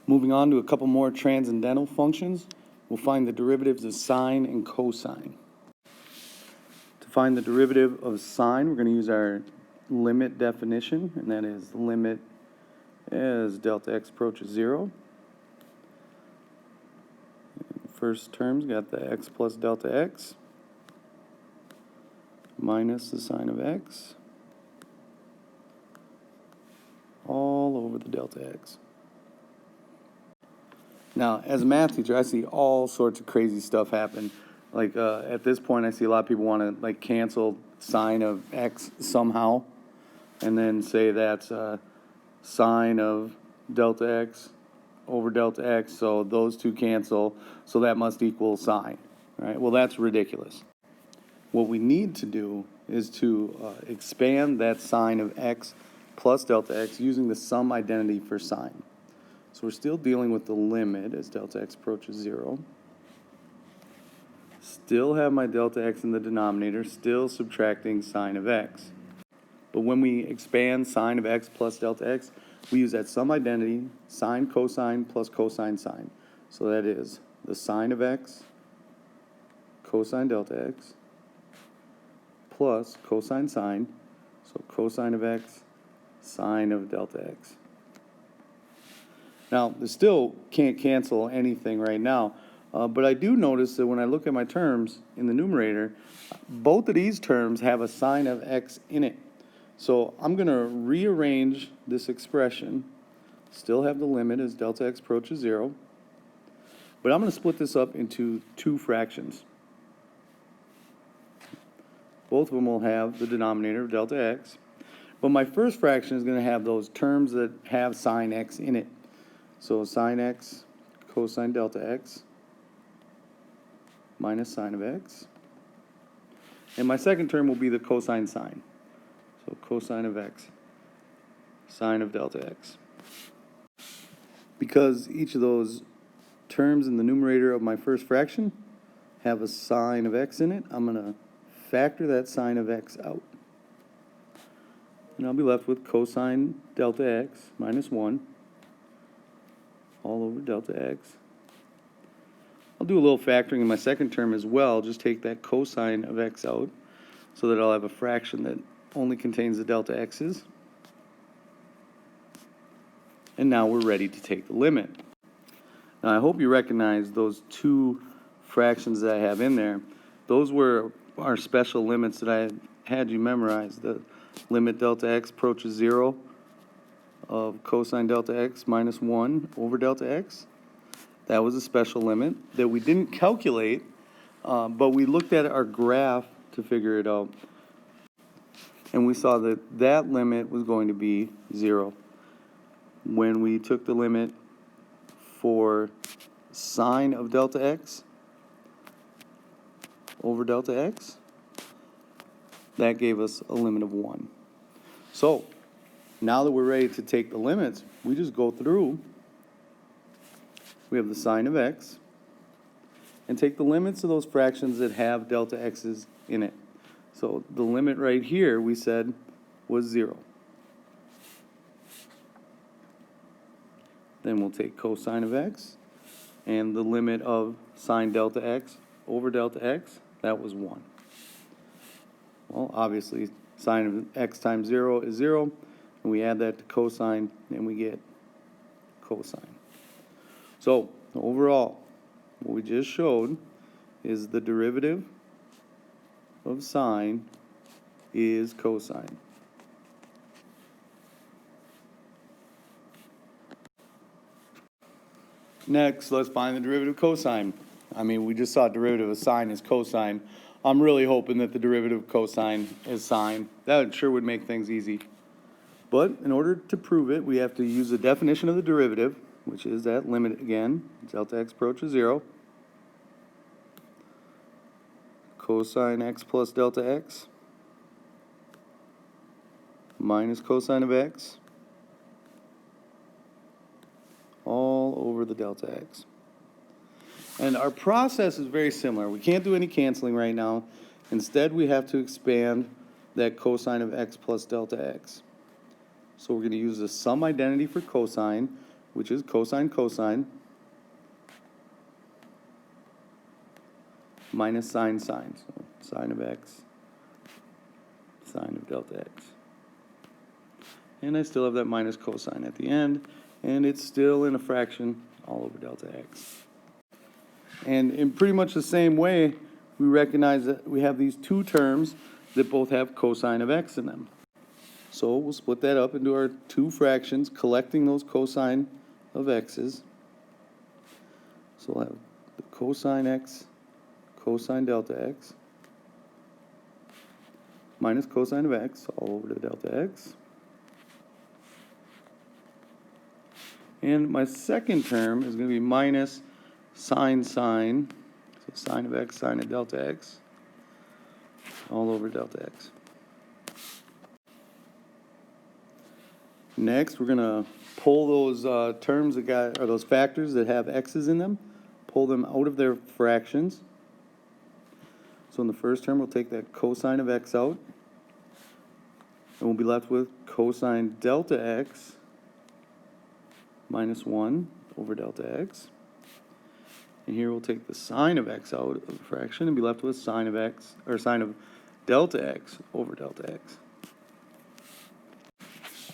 Moving on to a couple more transcendental functions, we'll find the derivatives of sine and cosine. To find the derivative of sine, we're going to use our limit definition, and that is limit as delta x approaches 0. First term's got the x plus delta x minus the sine of x all over the delta x. Now, as a math teacher, I see all sorts of crazy stuff happen. Like at this point, I see a lot of people want to like cancel sine of x somehow, and then say that's sine of delta x over delta x, so those two cancel, so that must equal sine, right? Well, that's ridiculous. What we need to do is to expand that sine of x plus delta x using the sum identity for sine. So we're still dealing with the limit as delta x approaches 0. Still have my delta x in the denominator, still subtracting sine of x. But when we expand sine of x plus delta x, we use that sum identity, sine cosine plus cosine sine. So that is the sine of x, cosine delta x, plus cosine sine, so cosine of x, sine of delta x. Now, this still can't cancel anything right now, but I do notice that when I look at my terms in the numerator, both of these terms have a sine of x in it. So I'm going to rearrange this expression, still have the limit as delta x approaches 0, but I'm going to split this up into two fractions. Both of them will have the denominator of delta x, but my first fraction is going to have those terms that have sine x in it. So sine x cosine delta x minus sine of x. And my second term will be the cosine sine. So cosine of x, sine of delta x. Because each of those terms in the numerator of my first fraction have a sine of x in it, I'm going to factor that sine of x out. And I'll be left with cosine delta x minus 1 all over delta x. I'll do a little factoring in my second term as well. Just take that cosine of x out so that I'll have a fraction that only contains the delta x's. And now we're ready to take the limit. Now I hope you recognize those two fractions that I have in there. Those were our special limits that I had you memorize. The limit delta x approaches 0 of cosine delta x minus 1 over delta x. That was a special limit that we didn't calculate, but we looked at our graph to figure it out. And we saw that that limit was going to be 0. When we took the limit for sine of delta x over delta x, that gave us a limit of 1. So now that we're ready to take the limits, we just go through. We have the sine of x, and take the limits of those fractions that have delta x's in it. So the limit right here, we said, was 0. Then we'll take cosine of x, and the limit of sine delta x over delta x, that was 1. Well, obviously, sine of x times 0 is 0, and we add that to cosine, and we get cosine. So, overall, what we just showed is the derivative of sine is cosine. Next, let's find the derivative of cosine. I mean, we just saw derivative of sine is cosine. I'm really hoping that the derivative of cosine is sine. That sure would make things easy. But in order to prove it, we have to use the definition of the derivative, which is that limit again, delta x approaches 0. Cosine x plus delta x minus cosine of x all over the delta x. And our process is very similar. We can't do any canceling right now. Instead, we have to expand that cosine of x plus delta x. So we're going to use the sum identity for cosine, which is cosine cosine, minus sine sine. So sine of x, sine of delta x. And I still have that minus cosine at the end, and it's still in a fraction all over delta x. And in pretty much the same way, we recognize that we have these two terms that both have cosine of x in them. So we'll split that up into our two fractions, collecting those cosine of x's. So we'll have the cosine x, cosine delta x, minus cosine of x all over the delta x. And my second term is going to be minus sine sine, so sine of x, sine of delta x, all over delta x. Next, we're going to pull those terms that got, or those factors that have x's in them, pull them out of their fractions. So in the first term, we'll take that cosine of x out, and we'll be left with cosine delta x minus 1 over delta x. And here we'll take the sine of x out of the fraction and be left with sine of x, or sine of delta x over delta x.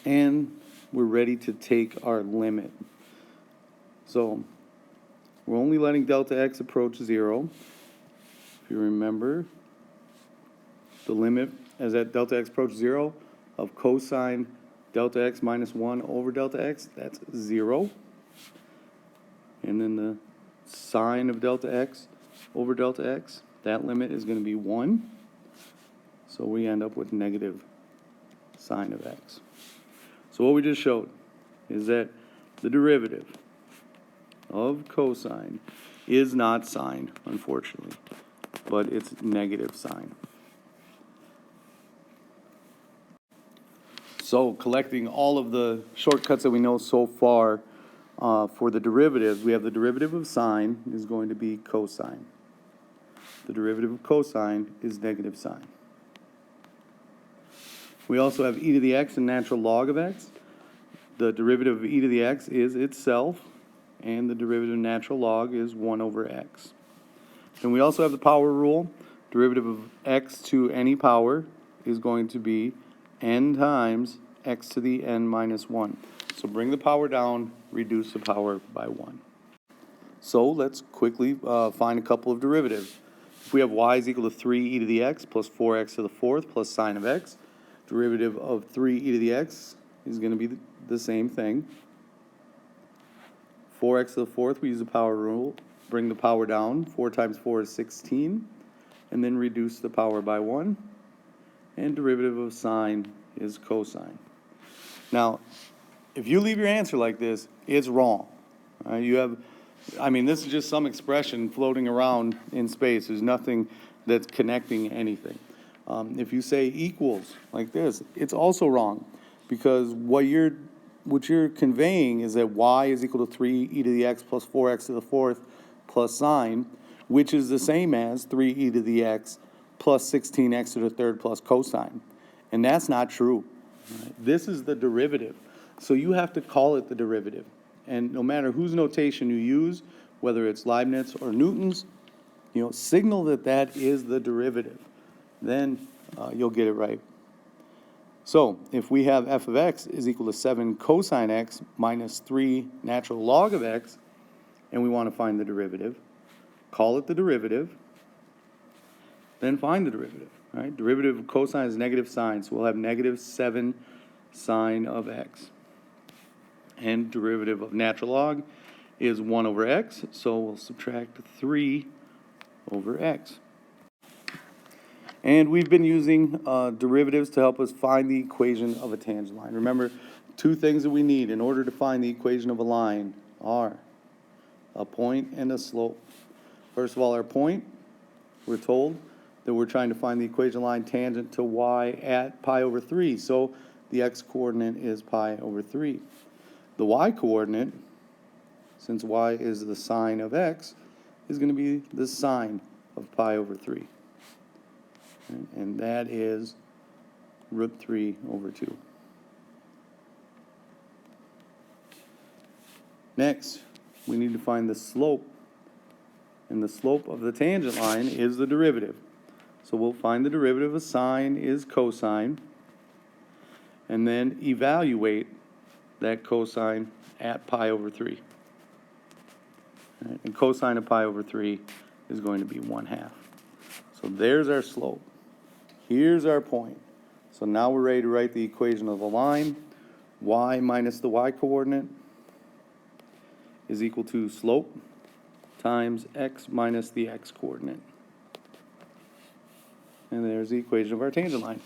And we're ready to take our limit. So we're only letting delta x approach 0. If you remember, the limit as that delta x approaches 0 of cosine delta x minus 1 over delta x, that's 0. And then the sine of delta x over delta x, that limit is going to be 1. So we end up with negative sine of x. So what we just showed is that the derivative of cosine is not sine, unfortunately, but it's negative sine. So collecting all of the shortcuts that we know so far for the derivatives, we have the derivative of sine is going to be cosine. The derivative of cosine is negative sine. We also have e to the x and natural log of x. The derivative of e to the x is itself, and the derivative of natural log is 1 over x. And we also have the power rule. Derivative of x to any power is going to be n times x to the n minus 1. So bring the power down, reduce the power by 1. So let's quickly find a couple of derivatives. If we have y is equal to 3 e to the x plus 4x to the fourth plus sine of x, derivative of 3 e to the x is going to be the same thing. 4x to the fourth, we use the power rule. Bring the power down. 4 times 4 is 16. And then reduce the power by 1. And derivative of sine is cosine. Now, if you leave your answer like this, it's wrong. You have, this is just some expression floating around in space. There's nothing that's connecting anything. If you say equals like this, it's also wrong, because what you're conveying is that y is equal to 3 e to the x plus 4x to the fourth plus sine, which is the same as 3 e to the x plus 16x to the third plus cosine. And that's not true. Right? This is the derivative. So you have to call it the derivative. And no matter whose notation you use, whether it's Leibniz or Newton's, signal that that is the derivative. Then you'll get it right. So if we have f of x is equal to 7 cosine x minus 3 natural log of x, and we want to find the derivative, call it the derivative, then find the derivative. Right? Derivative of cosine is negative sine, so we'll have negative 7 sine of x. And derivative of natural log is 1 over x, so we'll subtract 3 over x. And we've been using derivatives to help us find the equation of a tangent line. Remember, two things that we need in order to find the equation of a line are a point and a slope. First of all, our point, we're told that we're trying to find the equation line tangent to y at pi over 3. So the x-coordinate is pi over 3. The y-coordinate, since y is the sine of x, is going to be the sine of pi over 3. And that is root 3 over 2. Next, we need to find the slope. And the slope of the tangent line is the derivative. So we'll find the derivative of sine is cosine, and then evaluate that cosine at pi over 3. All right, and cosine of pi over 3 is going to be 1/2. So there's our slope. Here's our point. So now we're ready to write the equation of the line. Y minus the y coordinate is equal to slope times x minus the x coordinate. And there's the equation of our tangent line.